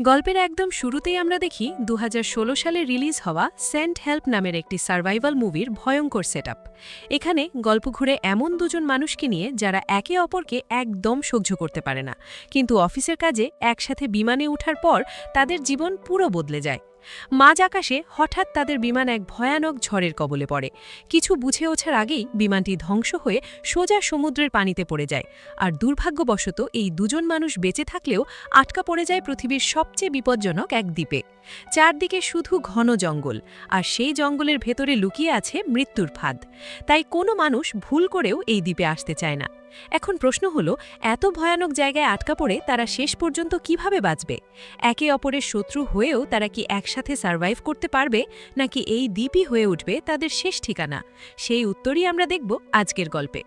গল্পের একদম শুরুতেই আমরা দেখি ২০১৬ সালে রিলিজ হওয়া সেন্ট হেল্প নামের একটি সার্ভাইভাল মুভির ভয়ঙ্কর সেটআপ। এখানে গল্প ঘুরে এমন দুজন মানুষকে নিয়ে যারা একে অপরকে একদম সহ্য করতে পারে না, কিন্তু অফিসের কাজে একসাথে বিমানে ওঠার পর তাদের জীবন পুরো বদলে যায়। মাঝ আকাশে হঠাৎ তাদের বিমান এক ভয়ানক ঝড়ের কবলে পড়ে। কিছু বুঝে ওঠার আগেই বিমানটি ধ্বংস হয়ে সোজা সমুদ্রের পানিতে পড়ে যায়। আর দুর্ভাগ্যবশত এই দুজন মানুষ বেঁচে থাকলেও আটকা পড়ে যায় পৃথিবীর সবচেয়ে বিপজ্জনক এক দ্বীপে। চারদিকে শুধু ঘন জঙ্গল, আর সেই জঙ্গলের ভেতরে লুকিয়ে আছে মৃত্যুর ফাঁদ। তাই কোনো মানুষ ভুল করেও এই দ্বীপে আসতে চায় না। এখন প্রশ্ন হলো, এত ভয়ানক জায়গায় আটকা পড়ে তারা শেষ পর্যন্ত কিভাবে বাঁচবে? একে অপরের শত্রু হয়েও তারা কি একসাথে সার্ভাইভ করতে পারবে, নাকি এই দ্বীপই হয়ে উঠবে তাদের শেষ ঠিকানা? সেই উত্তরই আমরা দেখব আজকের গল্পে।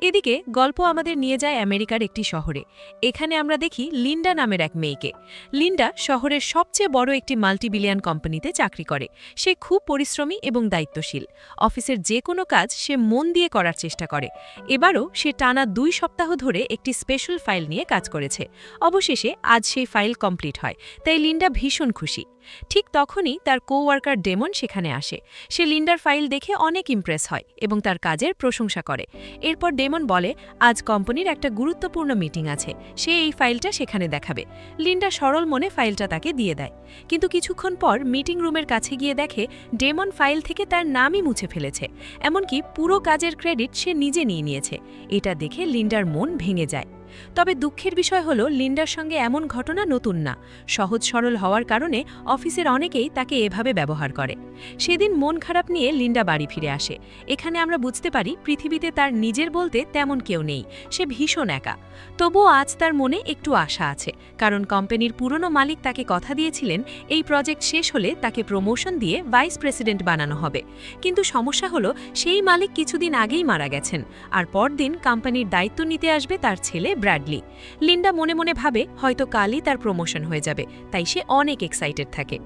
এদিকে গল্প আমাদের নিয়ে যায় আমেরিকার একটি শহরে। এখানে আমরা দেখি লিন্ডা নামের এক মেয়েকে। লিন্ডা শহরের সবচেয়ে বড় একটি মাল্টিবিলিয়ন কোম্পানিতে চাকরি করে। সে খুব পরিশ্রমী এবং দায়িত্বশীল। অফিসের যে কোনো কাজ সে মন দিয়ে করার চেষ্টা করে। এবারও সে টানা 2 সপ্তাহ ধরে একটি স্পেশাল ফাইল নিয়ে কাজ করেছে। অবশেষে আজ সেই ফাইল কমপ্লিট হয়, তাই লিন্ডা ভীষণ খুশি। ঠিক তখনই তার কোওয়ার্কার ডেমন সেখানে আসে। সে লিন্ডার ফাইল দেখে অনেক ইমপ্রেস হয় এবং তার কাজের প্রশংসা করে। এরপর ডেমন বলে, আজ কোম্পানির একটা গুরুত্বপূর্ণ মিটিং আছে, সে এই ফাইলটা সেখানে দেখাবে। লিন্ডা সরল মনে ফাইলটা তাকে দিয়ে দেয়। কিন্তু কিছুক্ষণ পর মিটিং রুমের কাছে গিয়ে দেখে ডেমন ফাইল থেকে তার নামই মুছে ফেলেছে। এমনকি পুরো কাজের ক্রেডিট সে নিজে নিয়ে নিয়েছে। এটা দেখে লিন্ডার মন ভেঙে যায়। তবে দুঃখের বিষয় হলো, লিন্ডার সঙ্গে এমন ঘটনা নতুন না। সহজ সরল হওয়ার কারণে অফিসের অনেকেই তাকে এভাবে ব্যবহার করে। সেদিন মন খারাপ নিয়ে লিন্ডা বাড়ি ফিরে আসে। এখানে আমরা বুঝতে পারি পৃথিবীতে তার নিজের বলতে তেমন কেউ নেই, সে ভীষণ একা। তবুও আজ তার মনে একটু আশা আছে, কারণ কোম্পানির পুরনো মালিক তাকে কথা দিয়েছিলেন এই প্রজেক্ট শেষ হলে তাকে প্রমোশন দিয়ে ভাইস প্রেসিডেন্ট বানানো হবে। কিন্তু সমস্যা হলো, সেই মালিক কিছুদিন আগেই মারা গেছেন, আর পরদিন কোম্পানির দায়িত্ব নিতে আসবে তার ছেলে ব্র্যাডলি। লিন্ডা মনে মনে ভাবে হয়তো কালই তার প্রমোশন হয়ে যাবে, তাই সে অনেক এক্সাইটেড থাকে।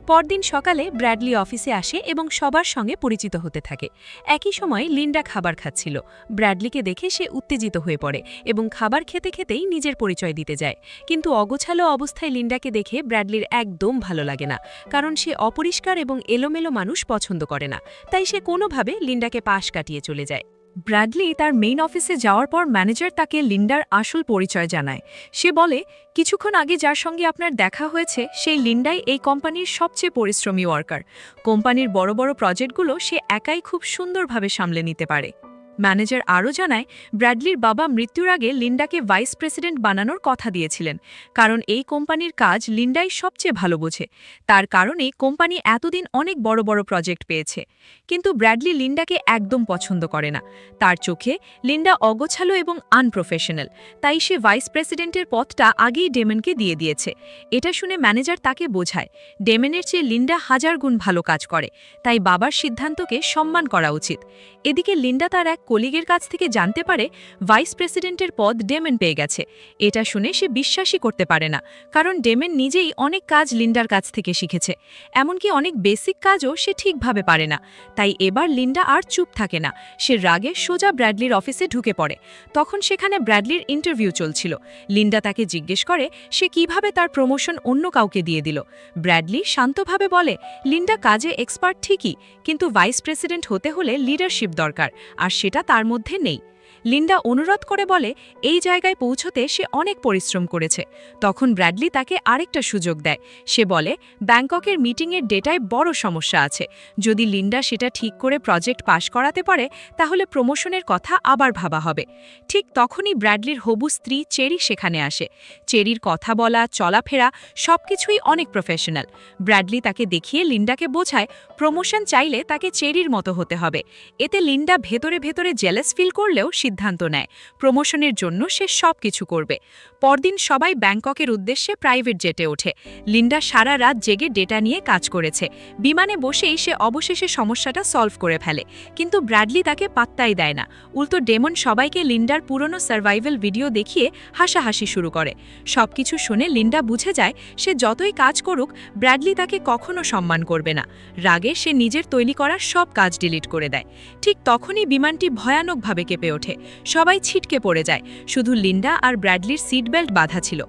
পরদিন সকালে ব্র্যাডলি অফিসে আসে এবং সবার সঙ্গে পরিচিত হতে থাকে। একই সময় লিন্ডা খাবার খাচ্ছিল। ব্র্যাডলিকে দেখে সে উত্তেজিত হয়ে পড়ে এবং খাবার খেতে খেতেই নিজের পরিচয় দিতে যায়। কিন্তু অগোছালো অবস্থায় লিন্ডাকে দেখে ব্র্যাডলির একদম ভালো লাগে না, কারণ সে অপরিষ্কার এবং এলোমেলো মানুষ পছন্দ করে না। তাই সে কোনোভাবে লিন্ডাকে পাশ কাটিয়ে চলে যায়। ব্র্যাডলি তার মেইন অফিসে যাওয়ার পর ম্যানেজার তাকে লিন্ডার আসল পরিচয় জানায়। সে বলে, কিছুক্ষণ আগে যার সঙ্গে আপনার দেখা হয়েছে সেই লিন্ডাই এই কোম্পানির সবচেয়ে পরিশ্রমী ওয়ার্কার। কোম্পানির বড় বড় প্রজেক্টগুলো সে একাই খুব সুন্দরভাবে সামলে নিতে পারে। ম্যানেজার আরও জানায়, ব্র্যাডলির বাবা মৃত্যুর আগে লিন্ডাকে ভাইস প্রেসিডেন্ট বানানোর কথা দিয়েছিলেন, কারণ এই কোম্পানির কাজ লিন্ডাই সবচেয়ে ভালো বোঝে। তার কারণেই কোম্পানি এতদিন অনেক বড় বড় প্রজেক্ট পেয়েছে। কিন্তু ব্র্যাডলি লিন্ডাকে একদম পছন্দ করে না। তার চোখে লিন্ডা অগোছালো এবং আনপ্রফেশনাল, তাই সে ভাইস প্রেসিডেন্টের পদটা আগেই ডেমনকে দিয়ে দিয়েছে। এটা শুনে ম্যানেজার তাকে বোঝায়, ডেমনের চেয়ে লিন্ডা 1000 গুণ ভালো কাজ করে, তাই বাবার সিদ্ধান্তকে সম্মান করা উচিত। এদিকে লিন্ডা তার এক কলিগের কাছ থেকে জানতে পারে ভাইস প্রেসিডেন্টের পদ ডেমন পেয়ে গেছে। এটা শুনে সে বিশ্বাসই করতে পারে না, কারণ ডেমন নিজেই অনেক কাজ লিন্ডার কাছ থেকে শিখেছে। এমনকি অনেক বেসিক কাজও সে ঠিকভাবে পারে না। তাই এবার লিন্ডা আর চুপ থাকে না, সে রাগে সোজা ব্র্যাডলির অফিসে ঢুকে পড়ে। তখন সেখানে ব্র্যাডলির ইন্টারভিউ চলছিল। লিন্ডা তাকে জিজ্ঞেস করে সে কিভাবে তার প্রমোশন অন্য কাউকে দিয়ে দিল। ব্র্যাডলি শান্তভাবে বলে, লিন্ডা কাজে এক্সপার্ট ঠিকই, কিন্তু ভাইস প্রেসিডেন্ট হতে হলে লিডারশিপ দরকার, আর সেটা তার মধ্যে নেই। লিন্ডা অনুরোধ করে বলে, এই জায়গায় পৌঁছতে সে অনেক পরিশ্রম করেছে। তখন ব্র্যাডলি তাকে আরেকটা সুযোগ দেয়। সে বলে, ব্যাংককের মিটিংয়ের ডেটায় বড় সমস্যা আছে। যদি লিন্ডা সেটা ঠিক করে প্রজেক্ট পাশ করাতে পারে, তাহলে প্রমোশনের কথা আবার ভাবা হবে। ঠিক তখনই ব্র্যাডলির হবু স্ত্রী চেরি সেখানে আসে। চেরির কথা বলা, চলাফেরা সবকিছুই অনেক প্রফেশনাল। ব্র্যাডলি তাকে দেখিয়ে লিন্ডাকে বোঝায়, প্রমোশন চাইলে তাকে চেরির মতো হতে হবে। এতে লিন্ডা ভেতরে ভেতরে জেলাস ফিল করলেও সিদ্ধান্ত নেয় প্রমোশনের জন্য সে সবকিছু করবে। পরদিন সবাই ব্যাংককের উদ্দেশ্যে প্রাইভেট জেটে ওঠে। লিন্ডা সারা রাত জেগে ডেটা নিয়ে কাজ করেছে। বিমানে বসেই সে অবশেষে সমস্যাটা সলভ করে ফেলে, কিন্তু ব্র্যাডলি তাকে পাত্তাই দেয় না। উল্টো ডেমন সবাইকে লিন্ডার পুরনো সার্ভাইভাল ভিডিও দেখিয়ে হাসাহাসি শুরু করে। সবকিছু শুনে লিন্ডা বুঝে যায় সে যতই কাজ করুক ব্র্যাডলি তাকে কখনো সম্মান করবে না। রাগে সে নিজের তৈরি করা সব কাজ ডিলিট করে দেয়। ঠিক তখনই বিমানটি ভয়ানকভাবে কেঁপে ওঠে। সবাই ছিটকে পড়ে যায়, শুধু লিন্ডা আর ব্র্যাডলির সিট বেল্ট বাঁধা ছিল।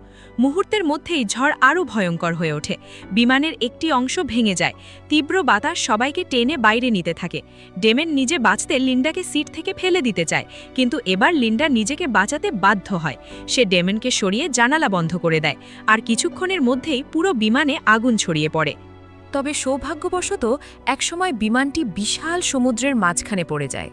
মুহূর্তের মধ্যেই ঝড় আরও ভয়ঙ্কর হয়ে ওঠে। বিমানের একটি অংশ ভেঙে যায়। তীব্র বাতাস সবাইকে টেনে বাইরে নিতে থাকে। ডেমেন নিজে বাঁচতে লিন্ডাকে সিট থেকে ফেলে দিতে চায়, কিন্তু এবার লিন্ডা নিজেকে বাঁচাতে বাধ্য হয়। সে ডেমেনকে সরিয়ে জানালা বন্ধ করে দেয়, আর কিছুক্ষণের মধ্যেই পুরো বিমানে আগুন ছড়িয়ে পড়ে। তবে সৌভাগ্যবশত একসময় বিমানটি বিশাল সমুদ্রের মাঝখানে পড়ে যায়।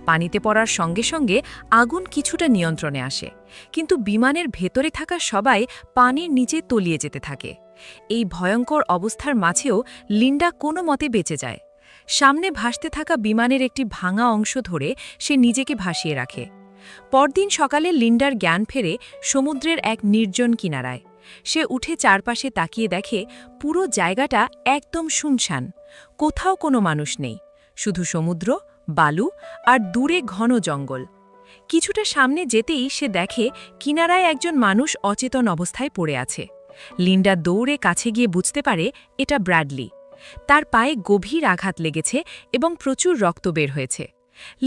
পানিতে পড়ার সঙ্গে সঙ্গে আগুন কিছুটা নিয়ন্ত্রণে আসে, কিন্তু বিমানের ভেতরে থাকা সবাই পানির নিচে তলিয়ে যেতে থাকে। এই ভয়ঙ্কর অবস্থার মাঝেও লিন্ডা কোনো মতে বেঁচে যায়। সামনে ভাসতে থাকা বিমানের একটি ভাঙা অংশ ধরে সে নিজেকে ভাসিয়ে রাখে। পরদিন সকালে লিন্ডার জ্ঞান ফেরে সমুদ্রের এক নির্জন কিনারায়। সে উঠে চারপাশে তাকিয়ে দেখে পুরো জায়গাটা একদম শুনশান। কোথাও কোনো মানুষ নেই, শুধু সমুদ্র, বালু আর দূরে ঘন জঙ্গল। কিছুটা সামনে যেতেই সে দেখে কিনারায় একজন মানুষ অচেতন অবস্থায় পড়ে আছে। লিন্ডা দৌড়ে কাছে গিয়ে বুঝতে পারে এটা ব্র্যাডলি। তার পায়ে গভীর আঘাত লেগেছে এবং প্রচুর রক্ত বের হয়েছে।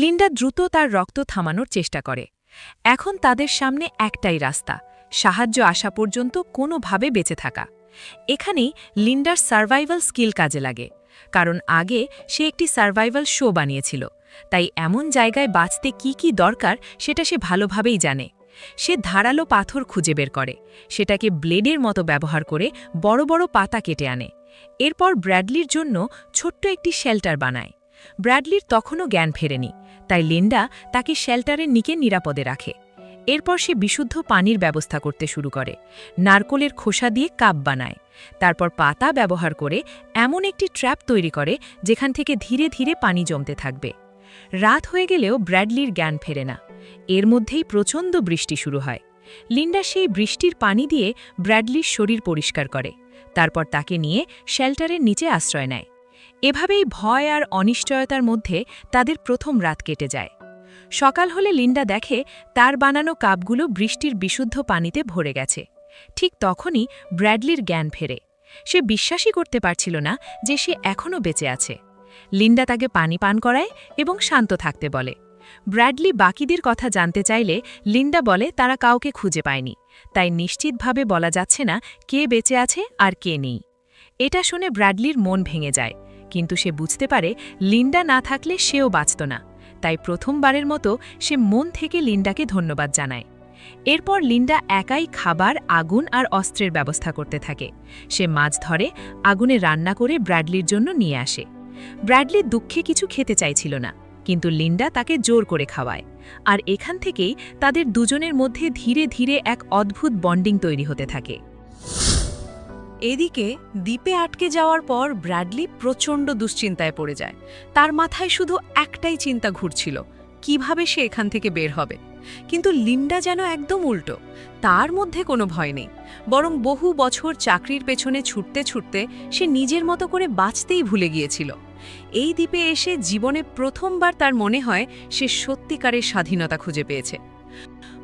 লিন্ডা দ্রুত তার রক্ত থামানোর চেষ্টা করে। এখন তাদের সামনে একটাই রাস্তা, সাহায্য আসা পর্যন্ত কোনোভাবে বেঁচে থাকা। এখানেই লিন্ডার সার্ভাইভাল স্কিল কাজে লাগে, কারণ আগে সে একটি সার্ভাইভাল শো বানিয়েছিল। তাই এমন জায়গায় বাঁচতে কি কি দরকার সেটা সে ভালোভাবেই জানে। সে ধারালো পাথর খুঁজে বের করে, সেটাকে ব্লেডের মতো ব্যবহার করে বড় বড় পাতা কেটে আনে। এরপর ব্র্যাডলির জন্য ছোট্ট একটি শেল্টার বানায়। ব্র্যাডলির তখনও জ্ঞান ফেরেনি, তাই লিন্ডা তাকে শেল্টারের নিচে নিরাপদে রাখে। এরপর সে বিশুদ্ধ পানির ব্যবস্থা করতে শুরু করে। নারকোলের খোসা দিয়ে কাপ বানায়, তারপর পাতা ব্যবহার করে এমন একটি ট্র্যাপ তৈরি করে যেখান থেকে ধীরে ধীরে পানি জমতে থাকবে। রাত হয়ে গেলেও ব্র্যাডলির জ্ঞান ফেরে না। এর মধ্যেই প্রচণ্ড বৃষ্টি শুরু হয়। লিন্ডা সেই বৃষ্টির পানি দিয়ে ব্র্যাডলির শরীর পরিষ্কার করে, তারপর তাকে নিয়ে শেল্টারের নিচে আশ্রয় নেয়। এভাবেই ভয় আর অনিশ্চয়তার মধ্যে তাদের প্রথম রাত কেটে যায়। সকাল হলে লিন্ডা দেখে তার বানানো কাপগুলো বৃষ্টির বিশুদ্ধ পানিতে ভরে গেছে। ঠিক তখনই ব্র্যাডলির জ্ঞান ফেরে। সে বিশ্বাসই করতে পারছিল না যে সে এখনও বেঁচে আছে। লিন্ডা তাকে পানি পান করায় এবং শান্ত থাকতে বলে। ব্র্যাডলি বাকিদের কথা জানতে চাইলে লিন্ডা বলে তারা কাউকে খুঁজে পায়নি, তাই নিশ্চিতভাবে বলা যাচ্ছে না কে বেঁচে আছে আর কে নেই। এটা শুনে ব্র্যাডলির মন ভেঙে যায়, কিন্তু সে বুঝতে পারে লিন্ডা না থাকলে সেও বাঁচত না। তাই প্রথমবারের মতো সে মন থেকে লিন্ডাকে ধন্যবাদ জানায়। এরপর লিন্ডা একাই খাবার, আগুন আর অস্ত্রের ব্যবস্থা করতে থাকে। সে মাছ ধরে, আগুনে রান্না করে ব্র্যাডলির জন্য নিয়ে আসে। ব্র্যাডলি দুঃখে কিছু খেতে চাইছিল না, কিন্তু লিন্ডা তাকে জোর করে খাওয়ায়। আর এখান থেকেই তাদের দুজনের মধ্যে ধীরে ধীরে এক অদ্ভুত বন্ডিং তৈরি হতে থাকে। এদিকে দ্বীপে আটকে যাওয়ার পর ব্র্যাডলি প্রচণ্ড দুশ্চিন্তায় পড়ে যায়। তার মাথায় শুধু একটাই চিন্তা ঘুরছিল, কিভাবে সে এখান থেকে বের হবে। কিন্তু লিন্ডা যেন একদম উল্টো। তার মধ্যে কোনো ভয় নেই, বরং বহু বছর চাকরির পেছনে ছুটতে ছুটতে সে নিজের মতো করে বাঁচতেই ভুলে গিয়েছিল। এই দ্বীপে এসে জীবনে প্রথমবার তার মনে হয় সে সত্যিকারের স্বাধীনতা খুঁজে পেয়েছে।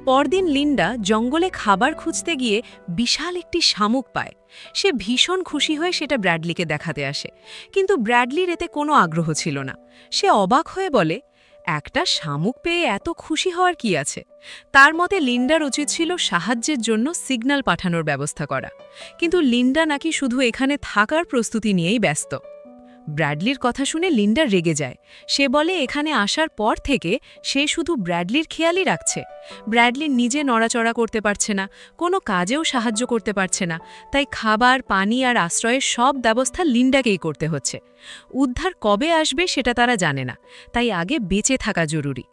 পরদিন লিন্ডা জঙ্গলে খাবার খুঁজতে গিয়ে বিশাল একটি শামুক পায়। সে ভীষণ খুশি হয়ে সেটা ব্র্যাডলিকে দেখাতে আসে, কিন্তু ব্র্যাডলির এতে কোনো আগ্রহ ছিল না। সে অবাক হয়ে বলে, একটা শামুক পেয়ে এত খুশি হওয়ার কি আছে? তার মতে লিন্ডার উচিত ছিল সাহায্যের জন্য সিগন্যাল পাঠানোর ব্যবস্থা করা, কিন্তু লিন্ডা নাকি শুধু এখানে থাকার প্রস্তুতি নিয়েই ব্যস্ত। ব্র্যাডলির কথা শুনে লিন্ডা রেগে যায়। সে বলে এখানে আসার পর থেকে সে শুধু ব্র্যাডলির খেয়ালই রাখছে। ব্র্যাডলি নিজে নড়াচড়া করতে পারছে না, কোনো কাজেও সাহায্য করতে পারছে না, তাই খাবার, পানি আর আশ্রয়ের সব ব্যবস্থা লিন্ডাকেই করতে হচ্ছে। উদ্ধার কবে আসবে সেটা তারা জানে না, তাই আগে বেঁচে থাকা জরুরি।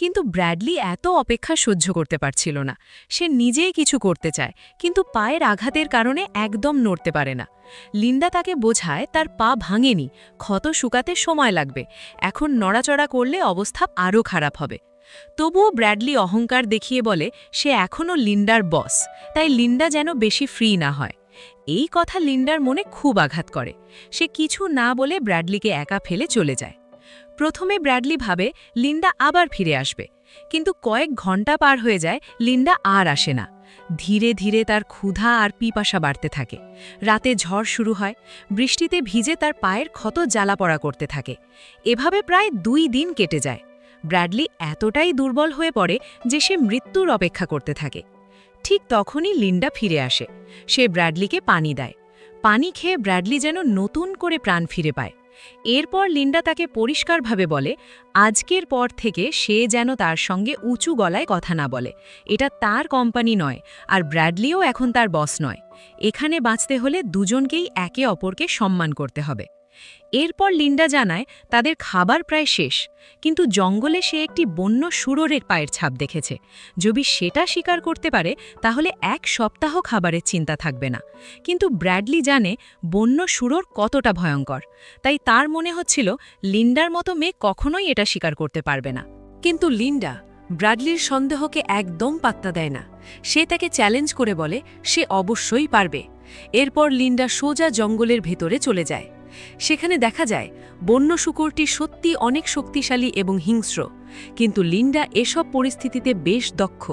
কিন্তু ব্র্যাডলি এত অপেক্ষা সহ্য করতে পারছিল না। সে নিজেই কিছু করতে চায়, কিন্তু পায়ের আঘাতের কারণে একদম নড়তে পারে না। লিন্ডা তাকে বোঝায় তার পা ভাঙেনি, ক্ষত শুকাতে সময় লাগবে, এখন নড়াচড়া করলে অবস্থা আরও খারাপ হবে। তবুও ব্র্যাডলি অহংকার দেখিয়ে বলে সে এখনও লিন্ডার বস, তাই লিন্ডা যেন বেশি ফ্রি না হয়। এই কথা লিন্ডার মনে খুব আঘাত করে। সে কিছু না বলে ব্র্যাডলিকে একা ফেলে চলে যায়। প্রথমে ব্র্যাডলি ভাবে লিন্ডা আবার ফিরে আসবে, কিন্তু কয়েক ঘন্টা পার হয়ে যায়, লিন্ডা আর আসে না। ধীরে ধীরে তার ক্ষুধা আর পিপাসা বাড়তে থাকে। রাতে ঝড় শুরু হয়, বৃষ্টিতে ভিজে তার পায়ের ক্ষত জ্বালাপড়া করতে থাকে। এভাবে প্রায় 2 দিন কেটে যায়। ব্র্যাডলি এতটাই দুর্বল হয়ে পড়ে যে সে মৃত্যুর অপেক্ষা করতে থাকে। ঠিক তখনই লিন্ডা ফিরে আসে। সে ব্র্যাডলিকে পানি দেয়। পানি খেয়ে ব্র্যাডলি যেন নতুন করে প্রাণ ফিরে পায়। এরপর লিন্ডা তাকে পরিষ্কারভাবে বলে আজকের পর থেকে সে যেন তার সঙ্গে উঁচু গলায় কথা না বলে। এটা তার কোম্পানি নয়, আর ব্র্যাডলিও এখন তার বস নয়। এখানে বাঁচতে হলে দুজনকেই একে অপরকে সম্মান করতে হবে। এরপর লিন্ডা জানায় তাদের খাবার প্রায় শেষ, কিন্তু জঙ্গলে সে একটি বন্য শুয়োরের পায়ের ছাপ দেখেছে। যদি সেটা স্বীকার করতে পারে তাহলে 1 সপ্তাহ খাবারের চিন্তা থাকবে না। কিন্তু ব্র্যাডলি জানে বন্য শুয়োর কতটা ভয়ঙ্কর, তাই তার মনে হচ্ছিল লিন্ডার মতো মেয়ে কখনোই এটা স্বীকার করতে পারবে না। কিন্তু লিন্ডা ব্র্যাডলির সন্দেহকে একদম পাত্তা দেয় না। সে তাকে চ্যালেঞ্জ করে বলে সে অবশ্যই পারবে। এরপর লিন্ডা সোজা জঙ্গলের ভেতরে চলে যায়। সেখানে দেখা যায় বন্য শূকরটি সত্যি অনেক শক্তিশালী এবং হিংস্র, কিন্তু লিন্ডা এসব পরিস্থিতিতে বেশ দক্ষ।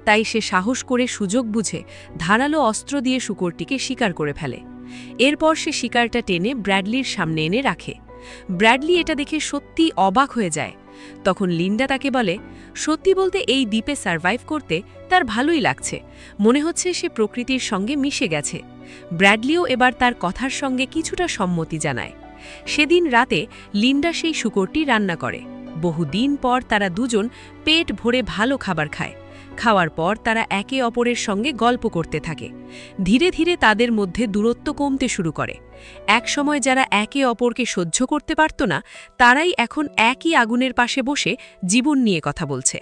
তাই সে সাহস করে সুযোগ বুঝে ধারালো অস্ত্র দিয়ে শূকরটিকে শিকার করে ফেলে। এরপর সে শিকারটা টেনে ব্র্যাডলির সামনে এনে রাখে। ব্র্যাডলি এটা দেখে সত্যি অবাক হয়ে যায়। তখন লিন্ডা তাকে বলে সত্যি বলতে এই দ্বীপে সার্ভাইভ করতে তার ভালোই লাগছে, মনে হচ্ছে সে প্রকৃতির সঙ্গে মিশে গেছে। ব্র্যাডলিও এবার তার কথার সঙ্গে কিছুটা সম্মতি জানায়। সেদিন রাতে লিন্ডা সেই শূকরটি রান্না করে। বহুদিন পর তারা দুজন পেট ভরে ভালো খাবার খায়। খাওয়ার পর তারা একে অপরের সঙ্গে গল্প করতে থাকে। ধীরে ধীরে তাদের মধ্যে দূরত্ব কমতে শুরু করে। একসময় যারা একে অপরকে সহ্য করতে পারত না, তারাই এখন একই আগুনের পাশে বসে জীবন নিয়ে কথা বলছে।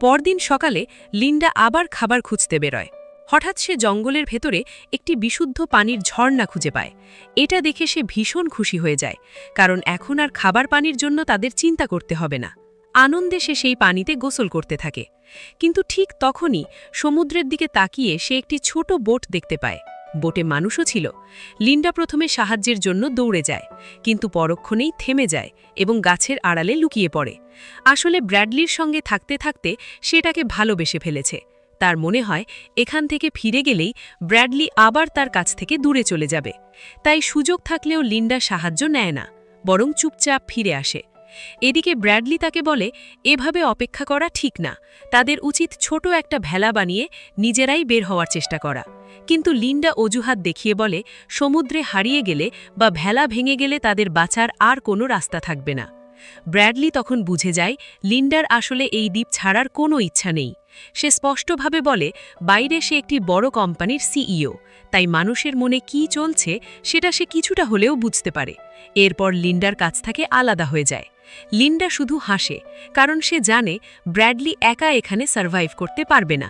পরদিন সকালে লিন্ডা আবার খাবার খুঁজতে বেরোয়। হঠাৎ সে জঙ্গলের ভেতরে একটি বিশুদ্ধ পানির ঝর্ণা খুঁজে পায়। এটা দেখে সে ভীষণ খুশি হয়ে যায়, কারণ এখন আর খাবার পানির জন্য তাদের চিন্তা করতে হবে না। আনন্দে সে সেই পানিতে গোসল করতে থাকে। কিন্তু ঠিক তখনই সমুদ্রের দিকে তাকিয়ে সে একটি ছোট বোট দেখতে পায়। বোটে মানুষও ছিল। লিন্ডা প্রথমে সাহায্যের জন্য দৌড়ে যায়, কিন্তু পরক্ষণেই থেমে যায় এবং গাছের আড়ালে লুকিয়ে পড়ে। আসলে ব্র্যাডলির সঙ্গে থাকতে থাকতে সেটাকে ভালোবেসে ফেলেছে। তার মনে হয় এখান থেকে ফিরে গেলেই ব্র্যাডলি আবার তার কাছ থেকে দূরে চলে যাবে। তাই সুযোগ থাকলেও লিন্ডা সাহায্য নেয় না, বরং চুপচাপ ফিরে আসে। এদিকে ব্র্যাডলি তাকে বলে এভাবে অপেক্ষা করা ঠিক না, তাদের উচিত ছোট একটা ভেলা বানিয়ে নিজেরাই বের হওয়ার চেষ্টা করা। কিন্তু লিন্ডা অজুহাত দেখিয়ে বলে সমুদ্রে হারিয়ে গেলে বা ভেলা ভেঙে গেলে তাদের বাঁচার আর কোনো রাস্তা থাকবে না। ব্র্যাডলি তখন বুঝে যায় লিন্ডার আসলে এই দ্বীপ ছাড়ার কোনো ইচ্ছা নেই। সে স্পষ্টভাবে বলে বাইরে সে একটি বড় কোম্পানির সিইও, তাই মানুষের মনে কি চলছে সেটা সে কিছুটা হলেও বুঝতে পারে। এরপর লিন্ডার কাছ থেকে আলাদা হয়ে যায়। লিন্ডা শুধু হাসে, কারণ সে জানে ব্র্যাডলি একা এখানে সার্ভাইভ করতে পারবে না।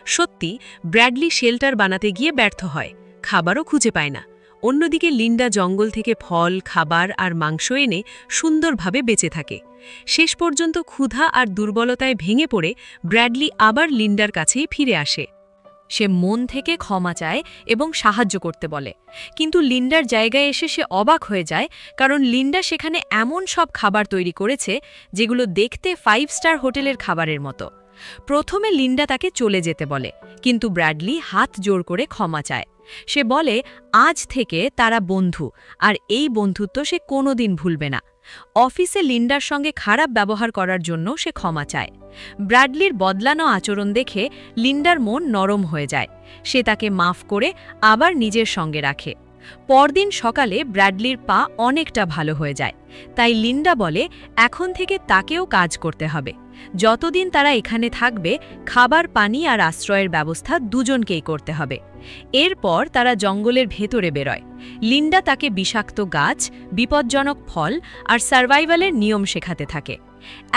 সত্যি ব্র্যাডলি শেল্টার বানাতে গিয়ে ব্যর্থ হয়, খাবারও খুঁজে পায় না। অন্যদিকে লিন্ডা জঙ্গল থেকে ফল, খাবার আর মাংস এনে সুন্দরভাবে বেঁচে থাকে। শেষ পর্যন্ত ক্ষুধা আর দুর্বলতায় ভেঙে পড়ে ব্র্যাডলি আবার লিন্ডার কাছেই ফিরে আসে। সে মন থেকে ক্ষমা চায় এবং সাহায্য করতে বলে, কিন্তু লিন্ডার জায়গায় এসে সে অবাক হয়ে যায়, কারণ লিন্ডা সেখানে এমন সব খাবার তৈরি করেছে যেগুলো দেখতে 5 স্টার হোটেলের খাবারের মতো। প্রথমে লিন্ডা তাকে চলে যেতে বলে, কিন্তু ব্র্যাডলি হাত জোর করে ক্ষমা চায়। সে বলে আজ থেকে তারা বন্ধু, আর এই বন্ধুত্ব সে কোনোদিন ভুলবে না। অফিসে লিন্ডার সঙ্গে খারাপ ব্যবহার করার জন্য সে ক্ষমা চায়। ব্র্যাডলির বদলানো আচরণ দেখে লিন্ডার মন নরম হয়ে যায়। সে তাকে মাফ করে আবার নিজের সঙ্গে রাখে। পরদিন সকালে ব্র্যাডলির পা অনেকটা ভালো হয়ে যায়। তাই লিন্ডা বলে এখন থেকে তাকেও কাজ করতে হবে। যতদিন তারা এখানে থাকবে খাবার, পানি আর আশ্রয়ের ব্যবস্থা দুজনকেই করতে হবে। এরপর তারা জঙ্গলের ভেতরে বেরোয়। লিন্ডা তাকে বিষাক্ত গাছ, বিপজ্জনক ফল আর সার্ভাইভালের নিয়ম শেখাতে থাকে।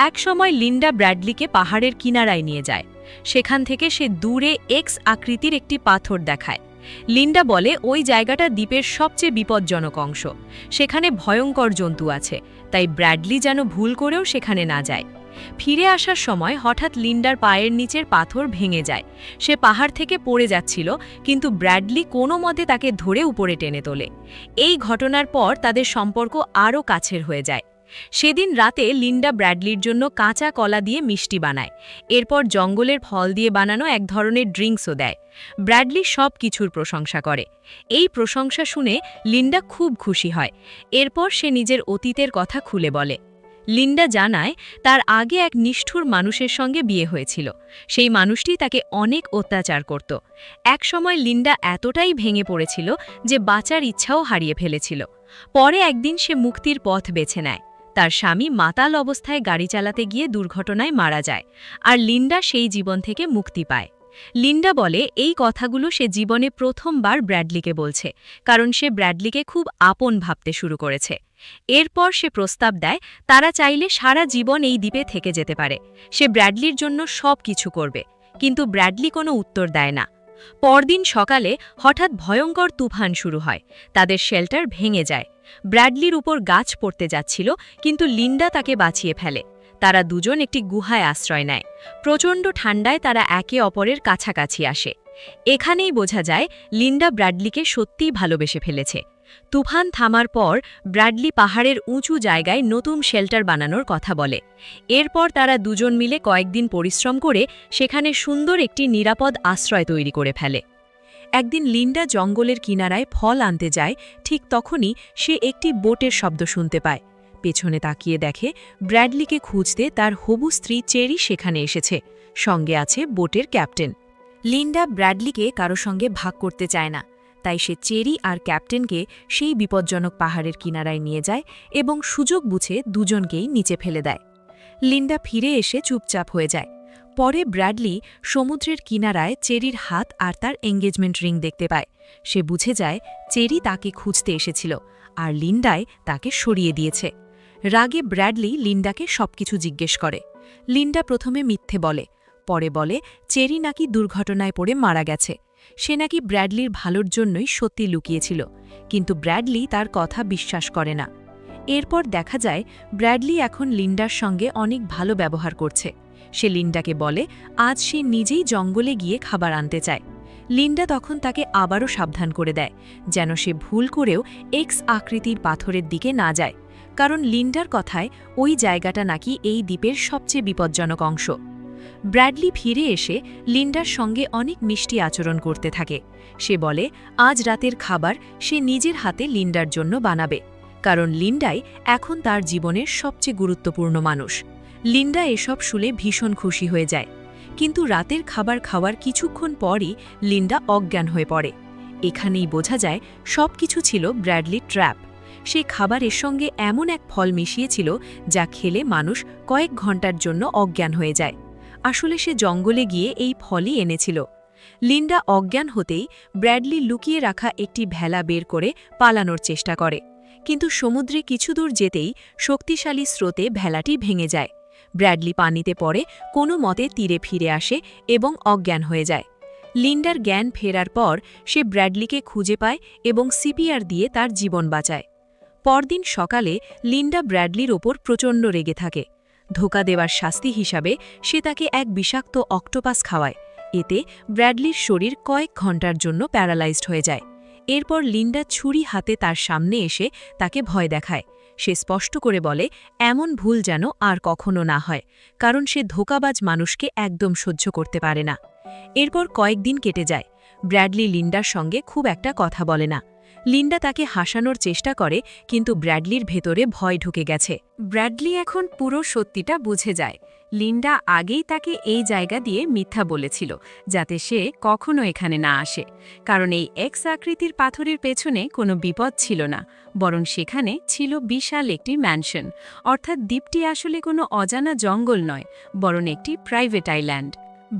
একসময় লিন্ডা ব্র্যাডলিকে পাহাড়ের কিনারায় নিয়ে যায়। সেখান থেকে সে দূরে এক্স আকৃতির একটি পাথর দেখায়। লিন্ডা বলে ওই জায়গাটা দ্বীপের সবচেয়ে বিপজ্জনক অংশ, সেখানে ভয়ঙ্কর জন্তু আছে, তাই ব্র্যাডলি যেন ভুল করেও সেখানে না যায়। ফিরে আসার সময় হঠাৎ লিন্ডার পায়ের নিচের পাথর ভেঙে যায়। সে পাহাড় থেকে পড়ে যাচ্ছিল, কিন্তু ব্র্যাডলি কোনো মতে তাকে ধরে উপরে টেনে তোলে। এই ঘটনার পর তাদের সম্পর্ক আরও কাছের হয়ে যায়। সেদিন রাতে লিন্ডা ব্র্যাডলির জন্য কাঁচা কলা দিয়ে মিষ্টি বানায়। এরপর জঙ্গলের ফল দিয়ে বানানো এক ধরনের ড্রিঙ্কসও দেয়। ব্র্যাডলি সব কিছুর প্রশংসা করে। এই প্রশংসা শুনে লিন্ডা খুব খুশি হয়। এরপর সে নিজের অতীতের কথা খুলে বলে। লিন্ডা জানায় তার আগে এক নিষ্ঠুর মানুষের সঙ্গে বিয়ে হয়েছিল। সেই মানুষটি তাকে অনেক অত্যাচার করত। একসময় লিন্ডা এতটাই ভেঙে পড়েছিল যে বাঁচার ইচ্ছাও হারিয়ে ফেলেছিল। পরে একদিন সে মুক্তির পথ বেছে নেয়। তার স্বামী মাতাল অবস্থায় গাড়ি চালাতে গিয়ে দুর্ঘটনায় মারা যায়, আর লিন্ডা সেই জীবন থেকে মুক্তি পায়। লিন্ডা বলে এই কথাগুলো সে জীবনে প্রথমবার ব্র্যাডলিকে বলছে, কারণ সে ব্র্যাডলিকে খুব আপন ভাবতে শুরু করেছে। এরপর সে প্রস্তাব দেয় তারা চাইলে সারা জীবন এই দ্বীপে থেকে যেতে পারে। সে ব্র্যাডলির জন্য সব কিছু করবে, কিন্তু ব্র্যাডলি কোনো উত্তর দেয় না। পরদিন সকালে হঠাৎ ভয়ঙ্কর তুফান শুরু হয়। তাদের শেল্টার ভেঙে যায়। ব্র্যাডলির উপর গাছ পড়তে যাচ্ছিল, কিন্তু লিন্ডা তাকে বাঁচিয়ে ফেলে। তারা দুজন একটি গুহায় আশ্রয় নেয়। প্রচণ্ড ঠান্ডায় তারা একে অপরের কাছাকাছি আসে। এখানেই বোঝা যায় লিন্ডা ব্র্যাডলিকে সত্যিই ভালোবেসে ফেলেছে। তুফান থামার পর ব্র্যাডলি পাহাড়ের উঁচু জায়গায় নতুন শেল্টার বানানোর কথা বলে। এরপর তারা দুজন মিলে কয়েকদিন পরিশ্রম করে সেখানে সুন্দর একটি নিরাপদ আশ্রয় তৈরি করে ফেলে। একদিন লিন্ডা জঙ্গলের কিনারায় ফল আনতে যায়। ঠিক তখনই সে একটি বোটের শব্দ শুনতে পায়। পেছনে তাকিয়ে দেখে ব্র্যাডলিকে খুঁজতে তার হবু স্ত্রী চেরি সেখানে এসেছে। সঙ্গে আছে বোটের ক্যাপ্টেন। লিন্ডা ব্র্যাডলিকে কারো সঙ্গে ভাগ করতে চায় না, তাই সে চেরি আর ক্যাপ্টেনকে সেই বিপজ্জনক পাহাড়ের কিনারায় নিয়ে যায় এবং সুযোগ বুঝে দুজনকেই নিচে ফেলে দেয়। লিন্ডা ফিরে এসে চুপচাপ হয়ে যায়। পরে ব্র্যাডলি সমুদ্রের কিনারায় চেরির হাত আর তার এঙ্গেজমেন্ট রিং দেখতে পায়। সে বুঝে যায় চেরি তাকে খুঁজতে এসেছিল, আর লিন্ডায় তাকে সরিয়ে দিয়েছে। রাগে ব্র্যাডলি লিন্ডাকে সবকিছু জিজ্ঞেস করে। লিন্ডা প্রথমে মিথ্যে বলে, পরে বলে চেরি নাকি দুর্ঘটনায় পড়ে মারা গেছে। সে নাকি ব্র্যাডলির ভালোর জন্যই সত্যি লুকিয়েছিল, কিন্তু ব্র্যাডলি তার কথা বিশ্বাস করে না। এরপর দেখা যায় ব্র্যাডলি এখন লিন্ডার সঙ্গে অনেক ভালো ব্যবহার করছে। সে লিন্ডাকে বলে আজ সে নিজেই জঙ্গলে গিয়ে খাবার আনতে চায়। লিন্ডা তখন তাকে আবারও সাবধান করে দেয় যেন সে ভুল করেও এক্স আকৃতির পাথরের দিকে না যায়, কারণ লিন্ডার কথায় ওই জায়গাটা নাকি এই দ্বীপের সবচেয়ে বিপজ্জনক অংশ। ব্র্যাডলি ফিরে এসে লিন্ডার সঙ্গে অনেক মিষ্টি আচরণ করতে থাকে। সে বলে আজ রাতের খাবার সে নিজের হাতে লিন্ডার জন্য বানাবে, কারণ লিন্ডাই এখন তার জীবনের সবচেয়ে গুরুত্বপূর্ণ মানুষ। লিন্ডা এসব শুনে ভীষণ খুশি হয়ে যায়, কিন্তু রাতের খাবার খাওয়ার কিছুক্ষণ পরই লিন্ডা অজ্ঞান হয়ে পড়ে। এখানেই বোঝা যায় সবকিছু ছিল ব্র্যাডলির ট্র্যাপ। সে খাবারের সঙ্গে এমন এক ফল মিশিয়েছিল যা খেলে মানুষ কয়েক ঘন্টার জন্য অজ্ঞান হয়ে যায়। আসলে সে জঙ্গলে গিয়ে এই ফলই এনেছিল। লিন্ডা অজ্ঞান হতেই ব্র্যাডলি লুকিয়ে রাখা একটি ভেলা বের করে পালানোর চেষ্টা করে, কিন্তু সমুদ্রে কিছু দূর যেতেই শক্তিশালী স্রোতে ভেলাটি ভেঙে যায়। ব্র্যাডলি পানিতে পড়ে কোনো মতে তীরে ফিরে আসে এবং অজ্ঞান হয়ে যায়। লিন্ডার জ্ঞান ফেরার পর সে ব্র্যাডলিকে খুঁজে পায় এবং সিপিআর দিয়ে তার জীবন বাঁচায়। পরদিন সকালে লিন্ডা ব্র্যাডলির ওপর প্রচণ্ড রেগে থাকে। ধোঁকা দেওয়ার শাস্তি হিসাবে সে তাকে এক বিষাক্ত অক্টোপাস খাওয়ায়। এতে ব্র্যাডলির শরীর কয়েক ঘন্টার জন্য প্যারালাইজড হয়ে যায়। এরপর লিন্ডা ছুরি হাতে তার সামনে এসে তাকে ভয় দেখায়। সে স্পষ্ট করে বলে এমন ভুল যেন আর কখনো না হয়, কারণ সে ধোঁকাবাজ মানুষকে একদম সহ্য করতে পারে না। এরপর কয়েকদিন কেটে যায়। ব্র্যাডলি লিন্ডার সঙ্গে খুব একটা কথা বলে না। লিন্ডা তাকে হাসানোর চেষ্টা করে, কিন্তু ব্র্যাডলির ভেতরে ভয় ঢুকে গেছে। ব্র্যাডলি এখন পুরো সত্যিটা বুঝে যায়। লিন্ডা আগেই তাকে এই জায়গা দিয়ে মিথ্যা বলেছিল, যাতে সে কখনো এখানে না আসে, কারণ এই এক্স আকৃতির পাথরের পেছনে কোনো বিপদ ছিল না, বরং সেখানে ছিল বিশাল একটি ম্যানশন। অর্থাৎ দ্বীপটি আসলে কোনো অজানা জঙ্গল নয়, বরং একটি প্রাইভেট আইল্যান্ড।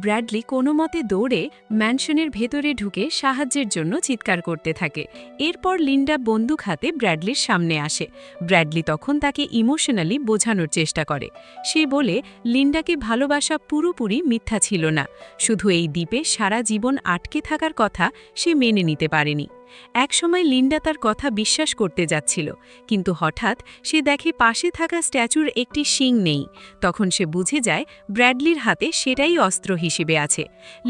ব্র্যাডলি কোনো মতে দৌড়ে ম্যানশনের ভেতরে ঢুকে সাহায্যের জন্য চিৎকার করতে থাকে। এরপর লিন্ডা বন্দুক হাতে ব্র্যাডলির সামনে আসে। ব্র্যাডলি তখন তাকে ইমোশনালি বোঝানোর চেষ্টা করে। সে বলে লিন্ডাকে ভালোবাসা পুরোপুরি মিথ্যা ছিল না, শুধু এই দ্বীপে সারা জীবন আটকে থাকার কথা সে মেনে নিতে পারেনি। একসময় লিন্ডা তার কথা বিশ্বাস করতে যাচ্ছিল, কিন্তু হঠাৎ সে দেখে পাশে থাকা স্ট্যাচুর একটি শিং নেই। তখন সে বুঝে যায় ব্র্যাডলির হাতে সেটাই অস্ত্র হিসেবে আছে।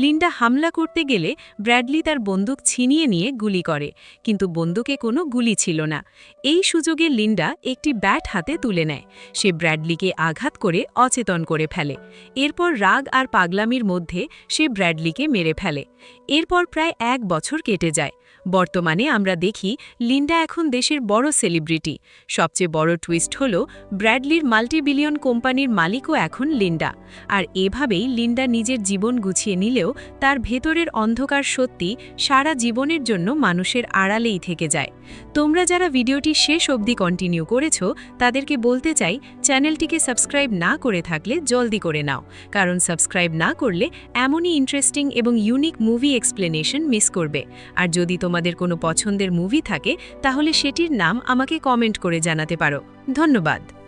লিন্ডা হামলা করতে গেলে ব্র্যাডলি তার বন্দুক ছিনিয়ে নিয়ে গুলি করে, কিন্তু বন্দুকে কোনো গুলি ছিল না। এই সুযোগে লিন্ডা একটি ব্যাট হাতে তুলে নেয়। সে ব্র্যাডলিকে আঘাত করে অচেতন করে ফেলে। এরপর রাগ আর পাগলামির মধ্যে সে ব্র্যাডলিকে মেরে ফেলে। এরপর প্রায় 1 বছর কেটে যায়। বর্তমানে আমরা দেখি লিন্ডা এখন দেশের বড় সেলিব্রিটি। সবচেয়ে বড় টুইস্ট হল ব্র্যাডলির মাল্টিবিলিয়ন কোম্পানির মালিকও এখন লিন্ডা। আর এভাবেই লিন্ডা নিজের জীবন গুছিয়ে নিলেও তার ভেতরের অন্ধকার সত্যি সারা জীবনের জন্য মানুষের আড়ালেই থেকে যায়। তোমরা যারা ভিডিওটি শেষ অবধি কন্টিনিউ করেছো তাদেরকে বলতে চাই, চ্যানেলটিকে সাবস্ক্রাইব না করে থাকলে জলদি করে নাও, কারণ সাবস্ক্রাইব না করলে এমনই ইন্টারেস্টিং এবং ইউনিক মুভি এক্সপ্লেনেশন মিস করবে। আর যদি তোমাদের কোনো পছন্দের মুভি থাকে তাহলে সেটির নাম আমাকে কমেন্ট করে জানাতে পারো। ধন্যবাদ।